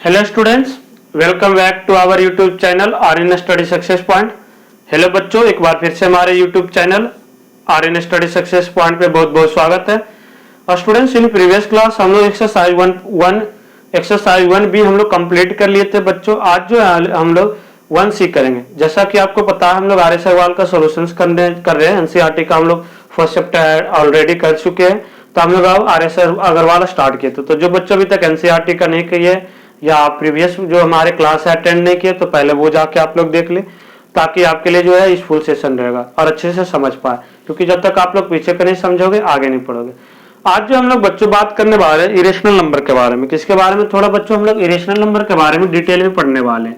Hello students, welcome back to our YouTube channel R N study success point. Hello बच्चों, एक बार फिर से हमारे YouTube channel R N study success point पे बहुत बहुत स्वागत है। और स्टूडेंट्स, इन प्रीवियस क्लास हम लोग एक्सरसाइज 1 भी हम लोग कंप्लीट कर लिए थे बच्चों। आज जो है हम लोग 1C करेंगे। जैसा कि आपको पता है, हम लोग आर एस अग्रवाल का सोल्यूशन कर रहे हैं। एनसीईआरटी का हम लोग फर्स्ट चैप्टर ऑलरेडी कर चुके हैं, तो हम लोग अब आर एस अग्रवाल स्टार्ट किए थे। तो जो बच्चों अभी तक एनसीईआरटी का नहीं किए या प्रीवियस जो हमारे क्लास है अटेंड नहीं किए, तो पहले वो जाके आप लोग देख ले, ताकि आपके लिए जो है इस फुल सेशन रहेगा और अच्छे से समझ पाए। क्योंकि जब तक आप लोग पीछे का नहीं समझोगे, आगे नहीं पढ़ोगे। आज जो हम लोग बच्चों बात करने वाले हैं इरेशनल नंबर के बारे में। किसके बारे में? थोड़ा बच्चों हम लोग इरेशनल नंबर के बारे में डिटेल में पढ़ने वाले हैं।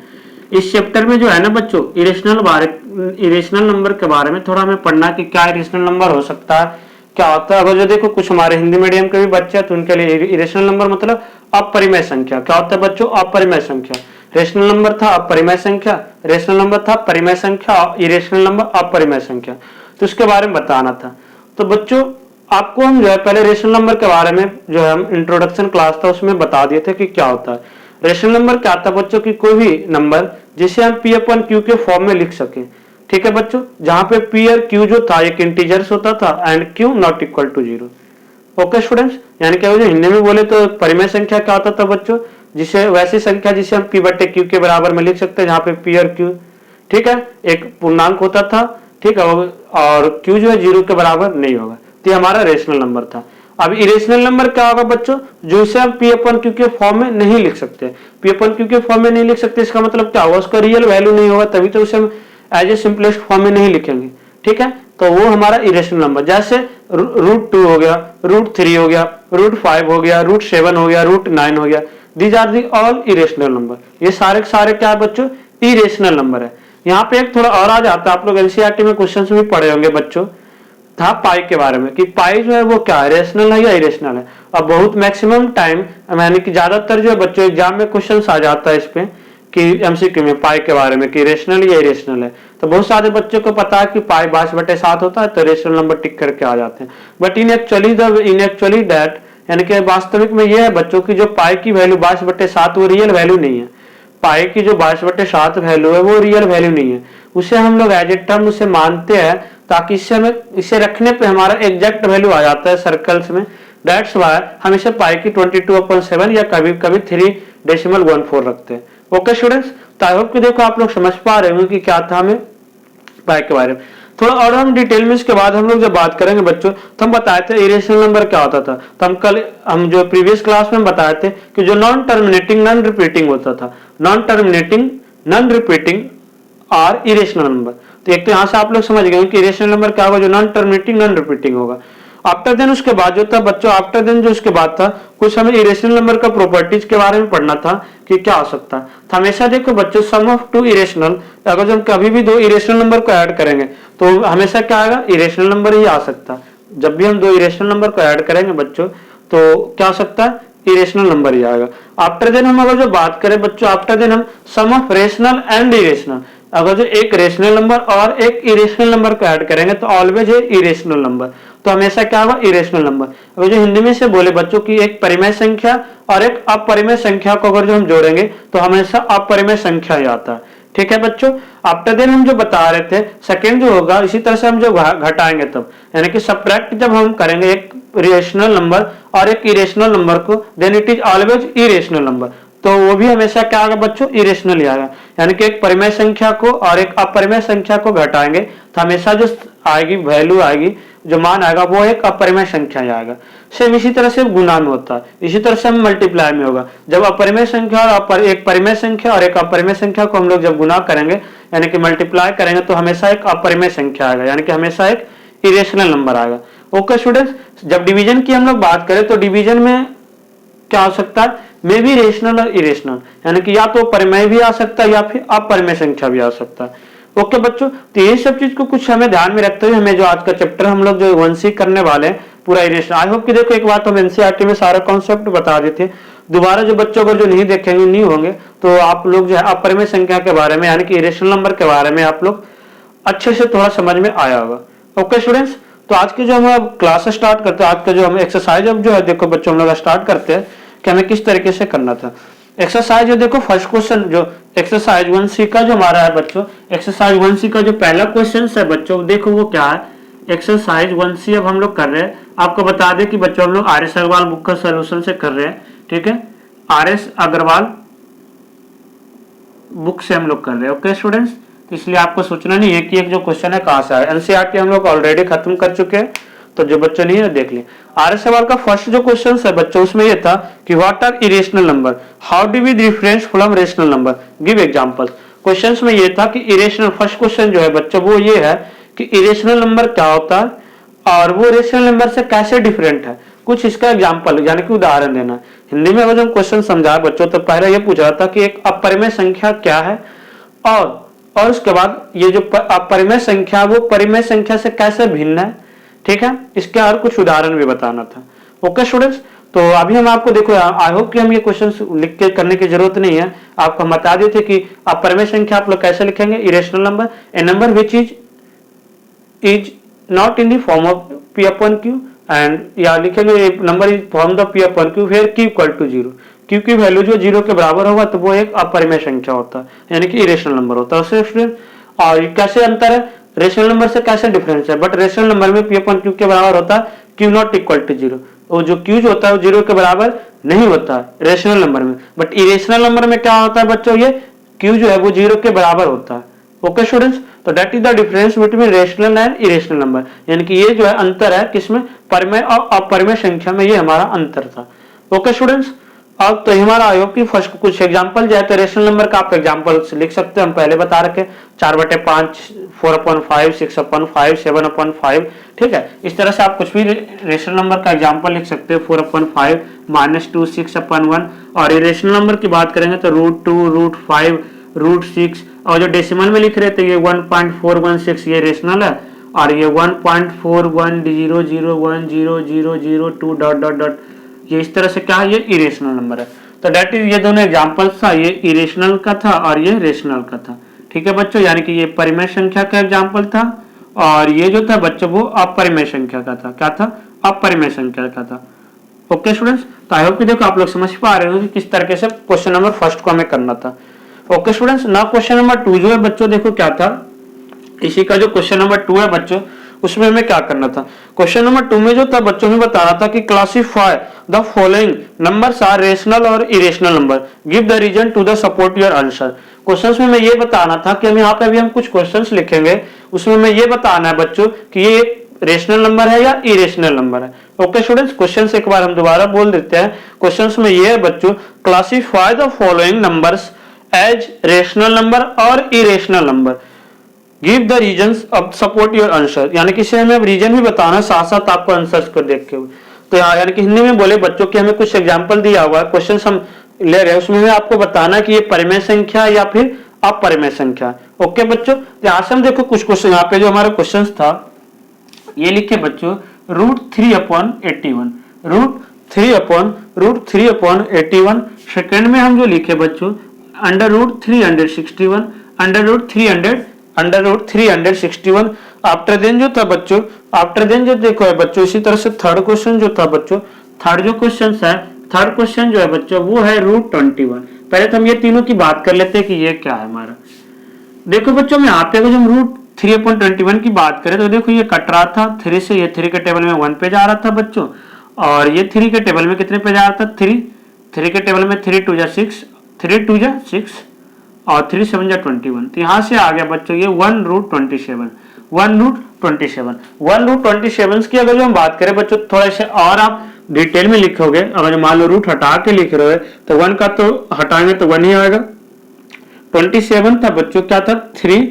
इस चैप्टर में जो है ना बच्चों, इरेशनल नंबर के बारे में थोड़ा हमें पढ़ना कि क्या इरेशनल नंबर हो सकता है, क्या होता है। अगर जो देखो कुछ हमारे हिंदी मीडियम के भी बच्चे हैं, तो उनके लिए इरेशनल नंबर मतलब अपरिमेय संख्या। क्या होता है बच्चों? अपरिमेय संख्या। रेशनल नंबर था अपरिमेय संख्या, रेशनल नंबर था परिमेय संख्या, इरेशनल नंबर अपरिमेय संख्या। तो उसके बारे में बताना था। तो बच्चों आपको हम जो है पहले रेशनल नंबर के बारे में जो है हम इंट्रोडक्शन क्लास था उसमें बता दिए थे कि क्या होता है। रेशनल नंबर क्या था बच्चों की कोई भी नंबर जिसे हम P अपन Q के फॉर्म में लिख सके। ठीक है बच्चों, जहां पे P और Q जो था एक इंटीजर्स होता था and Q not equal to 0। Okay students, यानी कि हिंदी में बोले तो परिमेय संख्या क्या होता था बच्चों, जिसे वैसी संख्या जिसे हम P बटे Q के बराबर में लिख सकते हैं, जहां पे P और Q ठीक है एक पूर्णांक होता था। ठीक है, और Q जो है 0 के बराबर नहीं होगा। तो हमारा रेशनल नंबर था। अब इरेशनल नंबर क्या होगा बच्चों, जो इसे हम P अपन Q के फॉर्म में नहीं लिख सकते। P अपन Q के फॉर्म में नहीं लिख सकते, इसका मतलब क्या होगा, उसका रियल वैल्यू नहीं होगा, तभी तो उसे हम एज ए सिंपलेस्ट फॉर्म में नहीं लिखेंगे। ठीक है, तो वो हमारा इरेशनल नंबर, जैसे √2 हो गया, √3 हो गया, √5 हो गया, √7 हो गया, √9 हो गया। These are the all irrational number. ये सारे के सारे क्या है बच्चों, इरेशनल नंबर है। यहाँ पे एक थोड़ा और आ जाता है, आप लोग एनसीईआरटी में क्वेश्चन भी पढ़े होंगे बच्चों, था पाई के बारे में कि पाई जो है वो क्या है, रेशनल है या इरेशनल है। और बहुत मैक्सिमम टाइम यानी कि ज्यादातर जो है बच्चों एग्जाम में क्वेश्चन आ जाता है इस पे कि एमसीक्यू में पाई के बारे में कि रेशनल या इरेशनल है। तो बहुत सारे बच्चों को पता है कि पाई 22/7 होता है, तो रेशनल नंबर टिक करके आ जाते हैं। बट इन एक्चुअली दैट यानी कि वास्तविक में ये है बच्चों की जो पाई की वैल्यू 22/7 वो रियल वैल्यू नहीं है। पाई की जो 22/7 वैल्यू है वो रियल वैल्यू नहीं है, उसे हम लोग एज ए टर्म उसे मानते हैं, ताकि इससे हमें इसे रखने पे हमारा एग्जैक्ट वैल्यू आ जाता है सर्कल्स में। दैट्स वाई हम इसे पाई की 22/7 या कभी कभी 3.14 रखते हैं। ओके स्टूडेंट्स, तो आई होप कि देखो आप लोग समझ पा रहे होंगे कि क्या था हमें पाई के बारे में। थोड़ा और हम डिटेल में इसके बाद हम लोग जब बात करेंगे बच्चों, तो हम बताए थे इरेशनल नंबर क्या होता था। तो हम जो प्रीवियस क्लास में बताए थे कि जो नॉन टर्मिनेटिंग नॉन रिपीटिंग होता था, नॉन टर्मिनेटिंग नॉन रिपीटिंग और इरेशनल नंबर। तो एक तो यहां से आप लोग समझ गए कि इरेशनल नंबर क्या होगा, जो नॉन टर्मिनेटिंग नॉन रिपीटिंग होगा। आफ्टर देन उसके बाद जो था बच्चों, आफ्टर देन जो उसके बाद था कुछ हमें इरेशनल नंबर का प्रॉपर्टीज के बारे में पढ़ना था कि क्या हो सकता है। तो हमेशा देखो बच्चों, सम ऑफ 2 इरेशनल, अगर हम कभी भी 2 इरेशनल नंबर को ऐड करेंगे तो हमेशा क्या आएगा, इरेशनल नंबर ही आ सकता है। जब भी हम 2 इरेशनल नंबर को ऐड करेंगे बच्चों, तो क्या हो सकता है, इरेशनल नंबर ही आएगा। आफ्टर देन हम अगर जो बात करें बच्चों, आफ्टर देन हम सम ऑफ रेशनल एंड इरेशनल, अगर जो एक रेशनल नंबर और एक इरेशनल नंबर को ऐड करेंगे तो ऑलवेज है इरेशनल नंबर। तो हमेशा क्या होगा, इरेशनल नंबर। अगर जो हिंदी में से बोले बच्चों की एक परिमेय संख्या और एक अपरिमेय संख्या को अगर जो हम जोड़ेंगे तो हमेशा अपरिमेय संख्या ही आता है। ठीक है बच्चों, आफ्टर देन हम जो बता रहे थे सेकेंड जो होगा, इसी तरह से हम जो घटाएंगे तब, यानी कि सब्ट्रैक्ट जब हम करेंगे एक रेशनल नंबर और एक इरेशनल नंबर को, then it is always irrational number. तो वो भी हमेशा क्या आएगा बच्चों, इरेशनल ही आएगा। यानी कि एक परिमेय संख्या को और एक अपरिमेय संख्या को घटाएंगे तो हमेशा जो आएगी वैल्यू आएगी, जो मान आएगा वो एक अपरिमेय संख्या ही आएगा। सेम इसी तरह से गुणा में होता है, इसी तरह से हम मल्टीप्लाई में होगा। जब अपरिमेय संख्या और एक परिमेय संख्या और एक अपरिमेय संख्या को हम लोग जब गुना करेंगे यानी कि मल्टीप्लाई करेंगे, तो हमेशा एक अपरिमेय संख्या आएगा, यानी कि हमेशा एक इरेशनल नंबर आएगा। ओके स्टूडेंट्स, जब डिवीजन की हम लोग बात करें तो डिवीजन में क्या हो सकता है, मे भी रेशनल और इरेशनल, यानी कि या तो परिमेय भी आ सकता है या फिर अपरिमेय संख्या भी आ सकता है। ओके बच्चों, तो ये सब चीज को कुछ हमें ध्यान में रखते हुए हमें जो आज का चैप्टर हम लोग जो 1C करने वाले हैं पूरा इरेशनल। आई होप कि देखो एक बात हम एनसीईआरटी में सारा कॉन्सेप्ट बता देते, दोबारा जो बच्चों अगर जो नहीं देखेंगे नहीं होंगे तो आप लोग जो है अपरिमेय संख्या के बारे में यानी कि इरेशनल नंबर के बारे में आप लोग अच्छे से थोड़ा समझ में आया होगा। ओके स्टूडेंट्स, तो आज के जो हम क्लास स्टार्ट करते हैं, आज का जो हम एक्सरसाइज अब जो है देखो बच्चों हम लोग स्टार्ट करते हैं कि हमें किस तरीके से करना था। एक्सरसाइज जो देखो फर्स्ट क्वेश्चन जो एक्सरसाइज 1C का जो हमारा है बच्चों, एक्सरसाइज 1C का जो पहला क्वेश्चन है बच्चों, देखो वो क्या है, एक्सरसाइज 1C अब हम लोग कर रहे हैं। आपको बता दें कि बच्चों हम लोग RS अग्रवाल बुक का सोल्यूशन से कर रहे हैं, ठीक है, RS अग्रवाल बुक से हम लोग कर रहे हैं। ओके स्टूडेंट्स, तो इसलिए आपको सोचना नहीं है कि एक जो क्वेश्चन है कहां से आया। एनसीईआरटी हम लोग ऑलरेडी खत्म कर चुके हैं, तो जो बच्चे नहीं है देख लें। RS सवाल का फर्स्ट जो क्वेश्चन है बच्चों, उसमें ये था कि what are irrational number, how do we difference from rational number, give examples. Questions में ये था कि इरेशनल, फर्स्ट क्वेश्चन जो है बच्चों वो ये है कि इरेशनल नंबर क्या होता है और वो रेशनल नंबर से कैसे डिफरेंट है, कुछ इसका एग्जांपल यानी कि उदाहरण देना। हिंदी में अगर हम क्वेश्चन समझा बच्चों तो पहले ये पूछा था कि एक अपरिमेय संख्या क्या है और उसके बाद ये जो अपरिमेय संख्या वो परिमेय संख्या से कैसे भिन्न है, ठीक है, इसके और कुछ उदाहरण भी बताना था। ओके स्टूडेंट्स, तो अभी हम आपको देखो, आई होप कि हम ये क्वेश्चन लिख के करने की जरूरत नहीं है, आपको हम बता देते कि अपरिमेय संख्या आप लोग कैसे लिखेंगे, irrational number, a number which is not in the form of p upon q, and या लिखेंगे number is form the p upon q where q equal to 0, q की वैल्यू जो 0 के बराबर होगा तो वो एक अपरिमेय संख्या होता है, यानी कि इरेशनल नंबर होता है उससे स्टूडेंट। और कैसे अंतर है, रेशनल नंबर से कैसे डिफरेंस है, बट रेशनल नंबर में p upon q के बराबर होता है q नॉट इक्वल टू 0, वो जो q जो होता है वो 0 के बराबर नहीं होता है रेशनल नंबर में, बट इरेशनल नंबर में क्या होता है बच्चों, ये q जो है वो 0 के बराबर होता है। ओके स्टूडेंट्स, तो that is the difference between rational and irrational number, यानी कि ये जो है अंतर है किसमें, परिमेय और अपरिमेय संख्या में, ये हमारा अंतर था। ओके स्टूडेंट्स, अब तो हमारा आयोग की फर्स्ट कुछ एग्जांपल जो है तो रेशनल नंबर का आप एग्जांपल लिख सकते हैं, हम पहले बता रखे 4/5, 4/5, 6/5, 7/5, ठीक है, इस तरह से आप कुछ भी रेशनल नंबर का एग्जांपल लिख सकते हैं, 4/5, -2, 6/1, और ये रेशनल नंबर की बात करेंगे तो √2, √5, √6, और जो डेसिमल में लिख रहे थे ये 1.416 ये रेशनल है, और ये 1.4100100002 डॉट डॉट डॉट, ये इस तरह से क्या है, ये इरेशनल नंबर है। तो दैट इज, ये दोनों एग्जांपल्स था, ये इरेशनल का था और ये रेशनल का था, ठीक है बच्चों, यानी कि ये परिमेय संख्या का एग्जांपल था और ये जो था बच्चों वो अपरिमेय संख्या का था, क्या था, अपरिमेय संख्या का था। ओके स्टूडेंट्स, तो आई होप कि देखो आप लोग समझ पा रहे हो कि किस तरीके से क्वेश्चन नंबर फर्स्ट को हमें करना था। ओके स्टूडेंट्स, ना क्वेश्चन नंबर 2 जो है बच्चों, देखो क्या था, इसी का जो क्वेश्चन नंबर 2 है बच्चों, उसमें हमें क्या करना था। क्वेश्चन नंबर 2 में जो था बच्चों में बताना था कि classify the following numbers are rational और irrational number, give the reason to the support your answer. Questions में मैं ये बताना था कि हम यहाँ पे अभी हम कुछ क्वेश्चंस लिखेंगे, उसमें मैं ये बताना है बच्चों कि ये रेशनल नंबर है या इरेशनल नंबर है। ओके स्टूडेंट्स, क्वेश्चंस एक बार हम दोबारा बोल देते हैं। क्वेश्चंस में ये है बच्चों, classify the following numbers as rational number और irrational number, give the reasons of support your answer, यानी कि इसे हमें रीजन भी बताना साथ साथ आपको आंसर्स को देख के। तो यानी कि हिंदी में बोले बच्चों कि हमें कुछ एग्जांपल दिया हुआ है, क्वेश्चन हम ले रहे हैं, उसमें हमें आपको बताना कि ये परिमेय संख्या या फिर अपरिमेय संख्या। ओके बच्चों, यहाँ से हम देखो कुछ क्वेश्चन, यहाँ पे जो हमारा क्वेश्चन था ये लिखे बच्चों, √3/81, √3/81। सेकेंड में हम जो लिखे बच्चों √361, √361। आफ्टर देन जो था बच्चों, आफ्टर देन जो देखो है बच्चों, इसी तरह से थर्ड क्वेश्चन जो था बच्चों, थर्ड जो क्वेश्चन है, थर्ड क्वेश्चन जो है बच्चों वो है √21। पहले तो हम ये तीनों की बात कर लेते हैं कि ये क्या है हमारा। देखो बच्चों, में यहाँ पे अगर हम √3/21 की बात करें तो देखो ये कट रहा था 3 से, ये 3 के टेबल में 1 पे जा रहा था बच्चों, और ये 3 के टेबल में कितने पे जा रहा था, 3 के टेबल में 3 2 6, 3 2 6 और 3 7 21। तो यहाँ से आ गया बच्चों ये 1√27, 1√27 की अगर जो हम बात करें बच्चों, थोड़ा से और आप डिटेल में लिखोगे, अगर मान लो रूट हटा के लिख रहे हो तो 1 का तो हटाएंगे तो 1 ही आएगा। 27 था बच्चों, क्या था 3,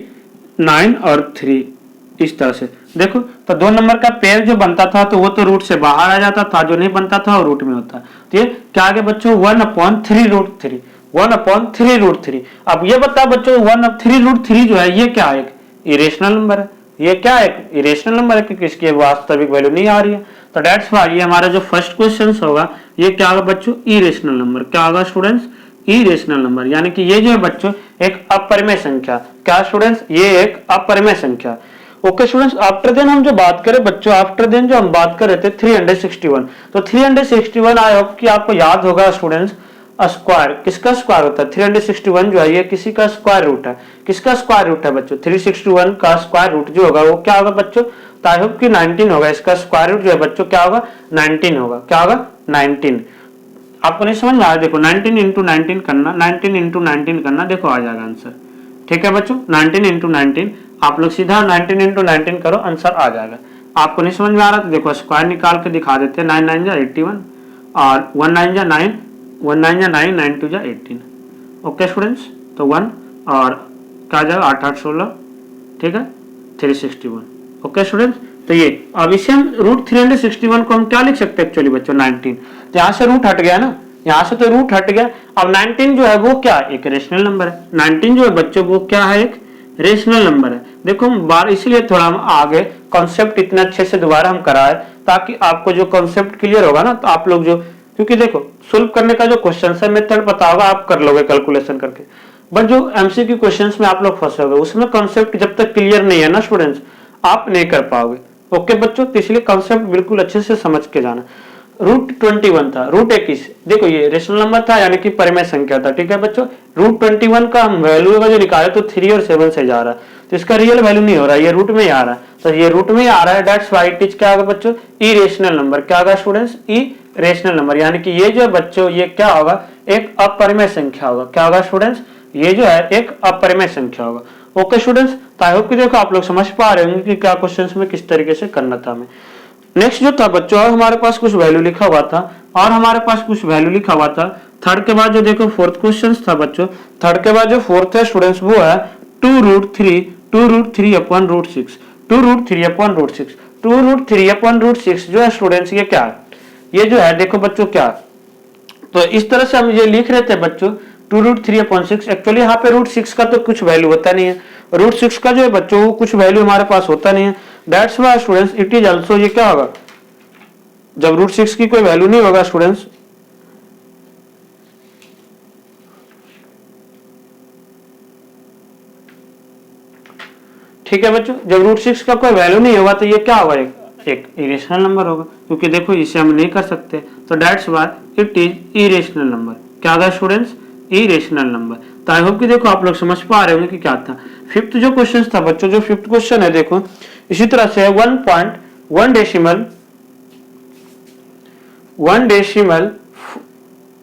9 और 3, इस तरह से देखो, तो 2 नंबर का पेयर जो बनता था तो वो तो रूट से बाहर आ जाता था, जो नहीं बनता था वो रूट में होता। तो ये क्या आ गया बच्चों, 1/3√3, 1/3√3। अब ये बता बच्चों 1/3√3 जो है ये क्या है, एक इरेशनल नंबर है, ये क्या है, इरेशनल नंबर है क्योंकि इसकी वास्तविक वैल्यू नहीं आ रही है। तो दैट्स व्हाई ये हमारा जो फर्स्ट क्वेश्चन होगा ये क्या होगा बच्चों, इरेशनल नंबर। क्या होगा स्टूडेंट्स, इरेशनल नंबर, यानी कि ये जो है बच्चों एक अपरिमेय संख्या। क्या स्टूडेंट्स, ये एक अपरिमेय संख्या। ओके स्टूडेंट्स, आफ्टर देन हम जो बात करें बच्चों, आफ्टर देन जो हम बात कर रहे थे 361, तो 361 आई होप कि आपको याद होगा स्टूडेंट्स, स्क्वायर, किसका स्क्वायर होता है? 361 जो है ये किसी का स्क्वायर रूट है। किसका स्क्वायर रूट है बच्चों? 361 का स्क्वायर रूट जो होगा वो क्या होगा बच्चों? तो आई होप कि 19 होगा। इसका स्क्वायर रूट जो है बच्चों क्या होगा? 19 होगा। क्या होगा? 19। आपको नहीं समझ में आया? देखो 19 इंटू 19 करना, 19 इंटू 19 करना, देखो आ जाएगा आंसर। ठीक है बच्चों, 19 इंटू 19 आप लोग सीधा 19 इंटू 19 करो, आंसर आ जाएगा। आपको नहीं समझ में आ रहा तो देखो स्क्वायर निकाल के दिखा देते हैं। 9 9 जा 81 और 1 9 जा 9, 1 9 जा 9, 9 2 जा 18। ओके स्टूडेंट्स, तो 1 और क्या आ जाएगा? 8 8 16, ठीक है, 361। ओके स्टूडेंट्स, तो ये अब इसे हम रूट 361 को हम क्या लिख सकते हैं एक्चुअली बच्चों? 19। तो यहाँ से रूट हट गया ना, यहाँ से तो रूट हट गया। अब 19 जो है वो क्या? एक रेशनल नंबर है। 19 जो है बच्चों वो क्या है? एक रेशनल नंबर है। देखो बार इसलिए थोड़ा हम आगे कॉन्सेप्ट इतने अच्छे से दोबारा हम कराए ताकि आपको जो कॉन्सेप्ट क्लियर होगा ना, तो आप लोग जो, क्योंकि देखो सोल्व करने का जो क्वेश्चन है मेथड पता होगा, आप कर लोगे कैलकुलेशन करके, बट जो एमसीक्यू क्वेश्चंस में आप लोग फंसोगे उसमें कॉन्सेप्ट जब तक क्लियर नहीं है ना स्टूडेंट्स, आप नहीं कर पाओगे। ओके बच्चों, तो इसलिए कॉन्सेप्ट बिल्कुल अच्छे से समझ के जाना। रूट 21 था, रूट 21, देखो ये रेशनल नंबर था यानी कि परिमेय संख्या था। ठीक है बच्चों, रूट 21 का हम वैल्यू का जो निकाले तो 3 और 7 से जा रहा है, तो इसका रियल वैल्यू नहीं हो रहा है, ये रूट में ही आ रहा है। तो ये रूट में ही आ रहा है, दैट्स व्हाई इट इज क्या होगा बच्चों? Irrational number. क्या होगा स्टूडेंट्स? इरेशनल नंबर, यानी कि ये जो बच्चों ये क्या होगा? एक अपरिमेय संख्या होगा। क्या होगा स्टूडेंट्स? ये जो है एक अपरिमेय संख्या होगा। ओके स्टूडेंट्स, तो आई होप कि देखो आप लोग समझ पा रहे होंगे कि क्या क्वेश्चंस में किस तरीके से करना था हमें। नेक्स्ट जो था बच्चों, और हमारे पास कुछ वैल्यू लिखा हुआ था, और हमारे पास कुछ वैल्यू लिखा हुआ था। थर्ड के बाद जो देखो फोर्थ क्वेश्चन था बच्चों, थर्ड के बाद जो फोर्थ है स्टूडेंट्स वो है 2√3 upon root 6, 2√3 upon root 6, 2√3 upon root 6 जो है स्टूडेंट्स ये क्या है? ये जो है देखो बच्चों क्या, तो इस तरह से हम ये लिख रहे थे बच्चों 2√3 अपॉन 6। एक्चुअली यहाँ पे रूट 6 का तो कुछ वैल्यू होता नहीं है, रूट 6 का जो है बच्चों वो कुछ वैल्यू हमारे पास होता नहीं है। That's why students it is also, ये क्या होगा? जब रूट 6 की कोई वैल्यू नहीं होगा स्टूडेंट्स, ठीक है बच्चों, जब रूट 6 का कोई वैल्यू नहीं होगा तो ये क्या होगा? एक इरेशनल नंबर होगा, क्योंकि देखो इसे हम नहीं कर सकते, तो that's why it is irrational number. क्या होगा स्टूडेंट्स? Irrational number. तो आई होप कि देखो आप लोग समझ पा रहे होंगे कि क्या था। फिफ्थ जो क्वेश्चन था बच्चों, जो फिफ्थ क्वेश्चन है देखो इसी तरह से 1 डेसिमल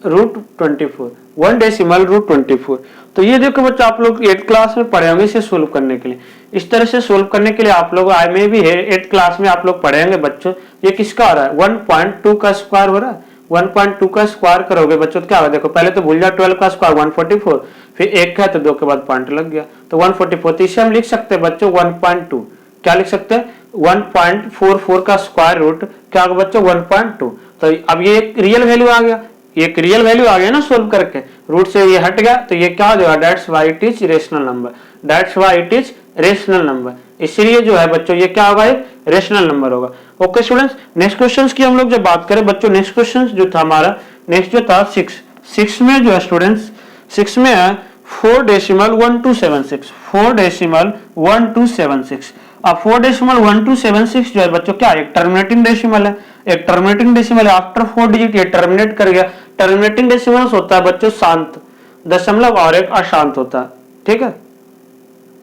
रूट 24, 1 डेसिमल रूट 24। तो ये देखो बच्चों आप लोग 8th क्लास में पढ़े होंगे इसे सोल्व करने के लिए। इस तरह से सोल्व करने के लिए आप लोग आई में भी है 8th क्लास में आप लोग पढ़ेंगे बच्चों। ये किसका हो रहा है? 1.2 का स्क्वायर हो रहा है। 1.2 का स्क्वायर करोगे बच्चों तो क्या होगा? देखो पहले तो भूल जाओ 12 का स्क्वायर 144, फिर 1 का है तो 2 के बाद पॉइंट लग गया तो 144। तो इसे हम लिख सकते हैं बच्चों 1.2। क्या लिख सकते हैं? 1.44 का स्क्वायर रूट क्या होगा बच्चों? 1.2। तो अब ये एक रियल वैल्यू आ गया, एक रियल वैल्यू आ गया ना सोल्व करके, रूट से ये हट गया तो ये क्या हो जाएगा? That's why it is rational number, that's why it is rational number. इसलिए जो है बच्चों ये क्या होगा? एक रेशनल नंबर होगा। ओके स्टूडेंट्स, नेक्स्ट क्वेश्चंस की हम लोग जब बात करें बच्चों, नेक्स्ट क्वेश्चन जो था हमारा, नेक्स्ट जो था 6 में जो है स्टूडेंट्स, 6 में है 4.1276, 4.1276। अब 4.1276 जो है बच्चों क्या? एक टर्मिनेटिंग डेसिमल है, एक टर्मिनेटिंग डेसिमल है। आफ्टर 4 डिजिट ये टर्मिनेट कर गया। टर्मिनेटिंग डेसिमल होता है बच्चों शांत दशमलव और एक अशांत होता है। ठीक है,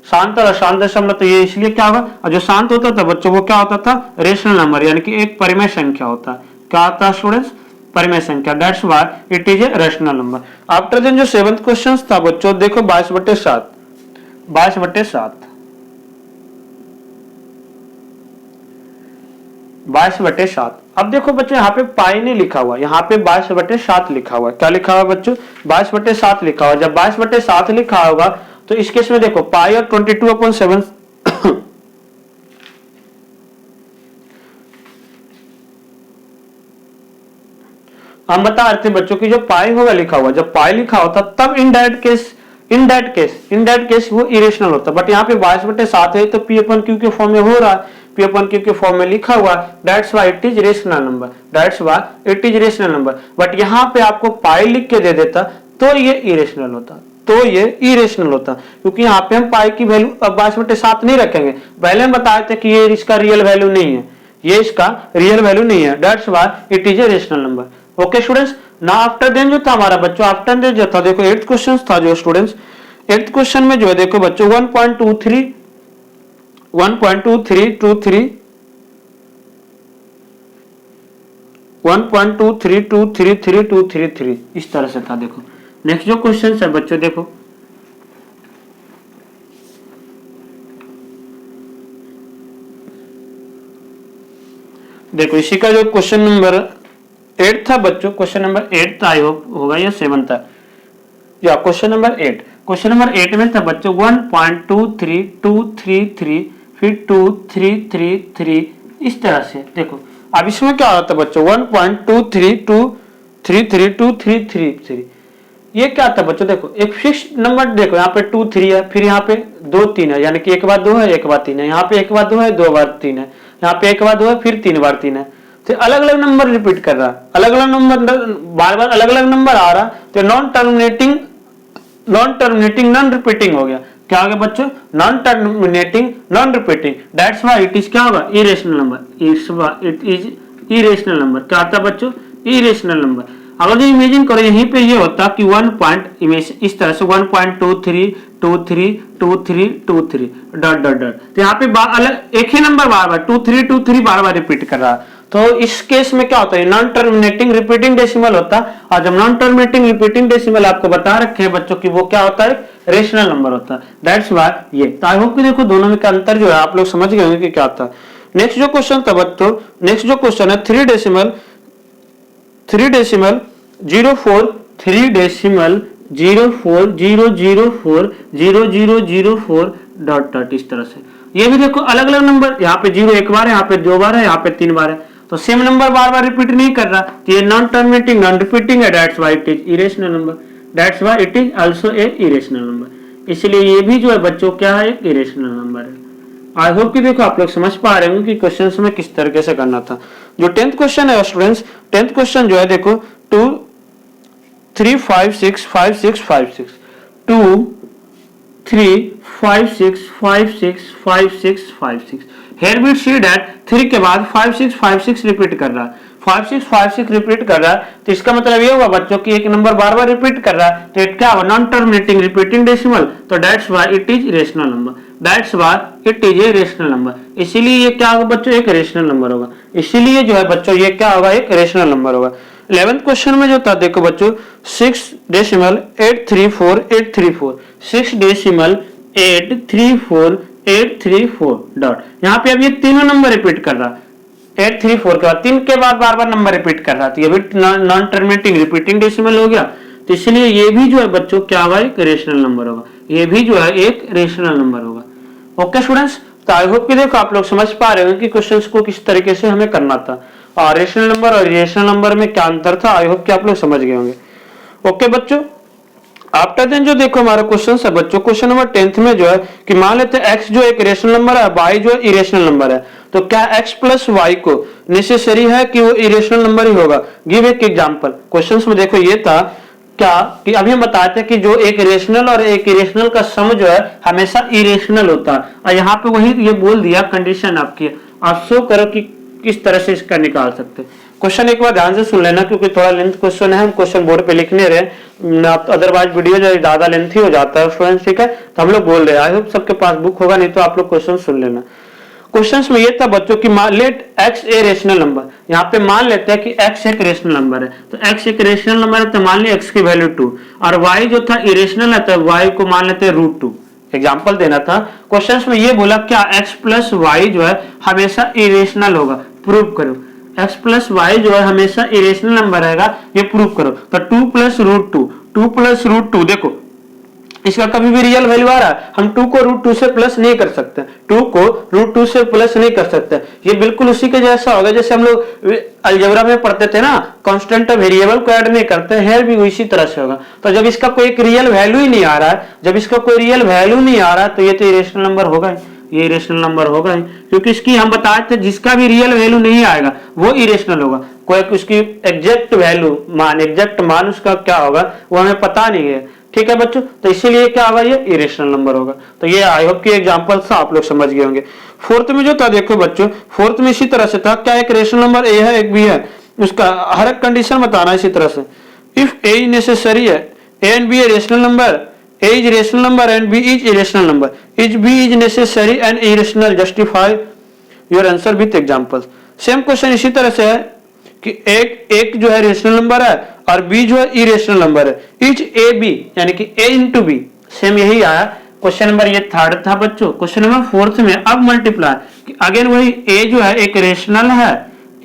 शांत और अशांत दशमलव, तो ये इसलिए क्या होगा? और जो शांत होता था बच्चों वो क्या होता था? रेशनल नंबर, यानी कि एक परिमेय संख्या होता है। क्या होता है स्टूडेंट्स? परिमेय संख्या। That's why it is a rational number. After then जो 7th क्वेश्चन था बच्चों देखो 22/7, 22/7, 22/7। अब देखो बच्चों यहाँ पे पाई नहीं लिखा हुआ, यहाँ पे 22/7 लिखा हुआ है। क्या लिखा हुआ बच्चों? 22/7 लिखा हुआ। जब 22/7 लिखा होगा तो इस केस में देखो पाई और 22/7 हम बता रहे थे बच्चों की जो पाई होगा लिखा हुआ, जब पाई लिखा होता तब इन दैट केस वो इरेशनल होता। बट यहाँ पे 22/7 है तो P/Q के फॉर्म में हो रहा है, P/Q के फॉर्म में लिखा हुआ, that's why it is rational number, that's why it is rational number. But यहाँ पे आपको पाई लिख के दे देता तो ये इरेशनल होता, तो ये इरेशनल होता, क्योंकि यहाँ पे हम पाई की वैल्यू 22/7 नहीं रखेंगे। पहले हम बताए थे कि ये इसका रियल वैल्यू नहीं है, ये इसका रियल वैल्यू नहीं है, that's why it is a rational number. Okay students, ना आफ्टर देन जो था हमारा बच्चों, आफ्टर देन जो था देखो 8th क्वेश्चन था जो स्टूडेंट्स, 8th क्वेश्चन में जो है देखो बच्चों 1.23 1.23 इस तरह से था। देखो नेक्स्ट जो क्वेश्चन है बच्चों देखो, देखो इसी का जो क्वेश्चन नंबर 8 था बच्चों, क्वेश्चन नंबर 8 था, आई होप होगा या 7 था, या क्वेश्चन नंबर 8, क्वेश्चन नंबर 8 में था बच्चों 1.23233 फिर 2333 इस तरह से। देखो अब इसमें क्या होता है बच्चों 1.23233 ये क्या था बच्चों, देखो एक फिक्स नंबर, देखो यहाँ पे 2 3 है, फिर यहाँ पे 2 3 है, यानी कि एक बार 2 है एक बार 3 है, यहाँ पे एक बार 2 है 2 बार 3 है, यहाँ पे एक बार 2 है फिर 3 बार 3 है, तो अलग अलग नंबर रिपीट कर रहा है, अलग अलग नंबर बार बार अलग अलग नंबर आ रहा, तो नॉन टर्मिनेटिंग नॉन रिपीटिंग हो गया। क्या हो गया बच्चों, non terminating non repeating, that's why it is क्या होगा, irrational number, it is irrational number. क्या आता है बच्चों, इरेशनल नंबर। अगर इमेजिन करो यहीं पे ये होता कि 1 पॉइंट इमेज इस तरह से 1.23232323 डॉट डॉट डॉट, तो यहाँ पे अलग एक ही नंबर बार बार 2323 बार बार रिपीट कर रहा, तो इस केस में क्या होता है, नॉन टर्मिनेटिंग रिपीटिंग डेसिमल होता। और जब नॉन टर्मिनेटिंग रिपीटिंग डेसिमल आपको बता रखे हैं बच्चों की वो क्या होता है, रेशनल नंबर होता है, दैट्स व्हाई ये। तो आई होप कि देखो दोनों में का अंतर जो है आप लोग समझ गए होंगे कि क्या था। नेक्स्ट जो क्वेश्चन था बच्चों, नेक्स्ट जो क्वेश्चन है 3 डेसिमल 0400400004 डॉट डॉट इस तरह से। ये भी देखो अलग अलग नंबर, यहाँ पे 0 एक बार है, यहाँ पे 2 बार है, यहाँ पे 3 बार है, तो सेम नंबर बार बार रिपीट नहीं कर रहा, तो ये नॉन टर्मिनेटिंग नॉन रिपीटिंग है, that's why it is irrational number, that's why it is also a irrational number. इसलिए ये भी जो है बच्चों क्या है, एक इरेशनल नंबर है। आई होप कि देखो आप लोग समझ पा रहे होंगे कि क्वेश्चन में किस तरीके से करना था। जो 10th क्वेश्चन है स्टूडेंट्स, 10th क्वेश्चन जो है देखो 2 3 5 6 5 6 5 6 2 3 5 6 5 6 5 6 5 6। Here we see that 3 के बाद 5 6 5 6 रिपीट कर रहा है, 5 6 5 6 रिपीट कर रहा है, तो इसका मतलब ये हुआ बच्चों की एक नंबर बार बार रिपीट कर रहा है, तो क्या हुआ, नॉन टर्मिनेटिंग रिपीटिंग डेसिमल, तो that's why it is rational number, that's why it is a rational number. इसीलिए ये क्या होगा बच्चों, एक रेशनल नंबर होगा, इसीलिए जो है बच्चों ये क्या होगा, एक रेशनल नंबर होगा। 11th क्वेश्चन में जो था देखो बच्चों 6.834 6 डेसिमल 834 डॉट, यहाँ पे अब ये तीनों नंबर रिपीट कर रहा, 834 के बाद 3 के बाद बार बार नंबर रिपीट कर रहा, तो ये भी नॉन टर्मिनेटिंग रिपीटिंग डेसिमल हो गया, तो इसलिए ये भी जो है बच्चों क्या होगा, एक रेशनल नंबर होगा, ये भी जो है एक रेशनल नंबर होगा। ओके स्टूडेंट्स, तो आई होप कि देखो आप लोग समझ पा रहे हो कि क्वेश्चंस को किस तरीके से हमें करना था, और रेशनल नंबर और इरेशनल नंबर में क्या अंतर था, आई होप कि आप लोग समझ गए होंगे। ओके बच्चों, आफ्टर देन जो देखो हमारा क्वेश्चन है बच्चों, क्वेश्चन नंबर 10th में जो है कि मान लेते हैं x जो एक रेशनल नंबर है, y जो है इरेशनल नंबर है, तो क्या x प्लस y को नेसेसरी है कि वो इरेशनल नंबर ही होगा। गिव एक एग्जांपल। क्वेश्चंस में देखो ये था क्या कि अभी हम बताते हैं कि जो एक रेशनल और एक इरेशनल का सम जो है हमेशा इरेशनल होता है, और यहाँ पे वही ये बोल दिया कंडीशन आपकी, आप शो करो कि किस तरह से इसका निकाल सकते हैं। क्वेश्चन एक बार ध्यान से सुन लेना क्योंकि थोड़ा लेंथ क्वेश्चन है, हम क्वेश्चन बोर्ड पे लिखने रहे, अदरवाइज वीडियो जो ज्यादा लेंथी हो जाता है स्टूडेंट्स, ठीक है, तो हम लोग बोल रहे हैं। आई होप सबके पास बुक होगा, नहीं तो आप लोग क्वेश्चन सुन लेना। क्वेश्चंस में ये था बच्चों की let x a rational number, यहाँ पे मान लेते हैं कि x एक रेशनल नंबर है, तो x एक रेशनल नंबर है तो मान लिया x की वैल्यू 2, और y जो था इरेशनल है तो y को मान लेते हैं √2। एग्जाम्पल देना था क्वेश्चंस में, ये बोला क्या x प्लस वाई जो है हमेशा इरेशनल होगा, प्रूव करो। x प्लस वाई जो है हमेशा इरेशनल नंबर रहेगा, ये प्रूव करो। तो 2 प्लस √2 देखो इसका कभी भी रियल वैल्यू आ रहा है, हम 2 को √2 से प्लस नहीं कर सकते, 2 को √2 से प्लस नहीं कर सकते। ये बिल्कुल उसी के जैसा होगा जैसे हम लोग अलजेब्रा में पढ़ते थे ना, कांस्टेंट वेरिएबल को ऐड नहीं करते हैं, भी उसी तरह से होगा। तो जब इसका कोई रियल वैल्यू ही नहीं आ रहा है, जब इसका कोई रियल वैल्यू नहीं आ रहा है, तो ये तो इरेशनल नंबर होगा, ये इरेशनल नंबर होगा ही, क्योंकि इसकी हम बताए थे जिसका भी रियल वैल्यू नहीं आएगा वो इरेशनल होगा। कोई उसकी एग्जैक्ट वैल्यू एग्जैक्ट मान उसका क्या होगा वो हमें पता नहीं है, ठीक है बच्चों, तो इसीलिए क्या होगा, ये इरेशनल नंबर होगा। तो ये आई होप की एग्जांपल था, आप लोग समझ गए होंगे। फोर्थ में जो था देखो बच्चों, फोर्थ में इसी तरह से था, क्या एक रेशनल नंबर ए है एक बी है, उसका हर एक कंडीशन बताना इसी तरह से। इफ ए नेसेसरी है, a and b a rational number, a is rational number and b is irrational number, is b is necessary and irrational, justify your answer with examples. Same question इसी तरह से है कि एक जो है rational number है और बी जो है इरेशनल नंबर है, इज ए बी यानी कि ए इंटू बी, सेम यही आया। क्वेश्चन नंबर ये थर्ड था बच्चों। क्वेश्चन नंबर फोर्थ में अब मल्टीप्लाई, अगेन वही ए जो है एक रेशनल है,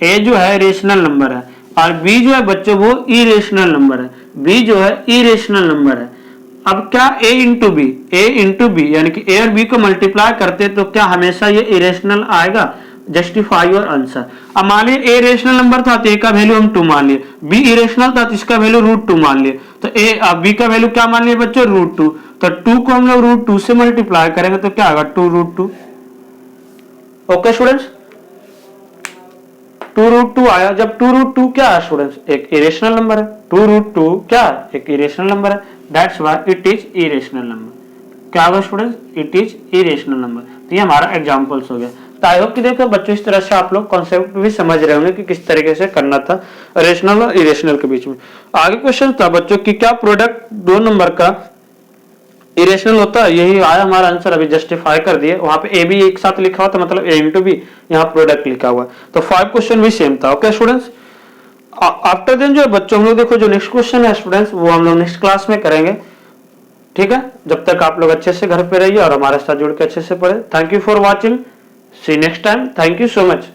ए जो है रेशनल नंबर है और बी जो है बच्चों वो इरेशनल नंबर है, बी जो है इरेशनल नंबर है। अब क्या ए इंटू बी, ए इंटू बी यानी कि ए और बी को मल्टीप्लाई करते तो क्या हमेशा ये इरेशनल आएगा, जस्टिफाई योर आंसर। अब मान लिया ए रेशनल नंबर था तो ए का वैल्यू हम 2 मान लिए, बी इरेशनल था तो इसका वैल्यू √2 मान लिए, तो ए अब बी का वैल्यू क्या मान लिया बच्चों √2, तो 2 को हम लोग √2 से मल्टीप्लाई करेंगे तो क्या आएगा 2√2। ओके स्टूडेंट्स, 2√2 आया। जब 2√2 क्या है स्टूडेंट्स, एक इरेशनल नंबर है, 2√2 क्या है एक इरेशनल नंबर है, that's why it is irrational number. क्या होगा students, it is irrational number. तो ये हमारा एग्जांपल्स हो गया। तो आई होप कि देखो बच्चों इस तरह से आप लोग कॉन्सेप्ट भी समझ रहे होंगे कि किस तरीके से करना था रेशनल और इरेशनल के बीच में। आगे क्वेश्चन था बच्चों कि क्या प्रोडक्ट 2 नंबर का इरेशनल होता है, यही आया हमारा आंसर, अभी जस्टिफाई कर दिए। वहां पे ए बी एक साथ लिखा हुआ था मतलब ए इंटू बी, यहाँ प्रोडक्ट लिखा हुआ, तो 5 क्वेश्चन भी सेम था। ओके स्टूडेंट्स, आफ्टर देन जो है बच्चों हम लोग देखो जो नेक्स्ट क्वेश्चन है स्टूडेंट्स वो हम लोग नेक्स्ट क्लास में करेंगे, ठीक है। जब तक आप लोग अच्छे से घर पे रहिए और हमारे साथ जुड़ के अच्छे से पढ़े। Thank you for watching, see next time, thank you so much.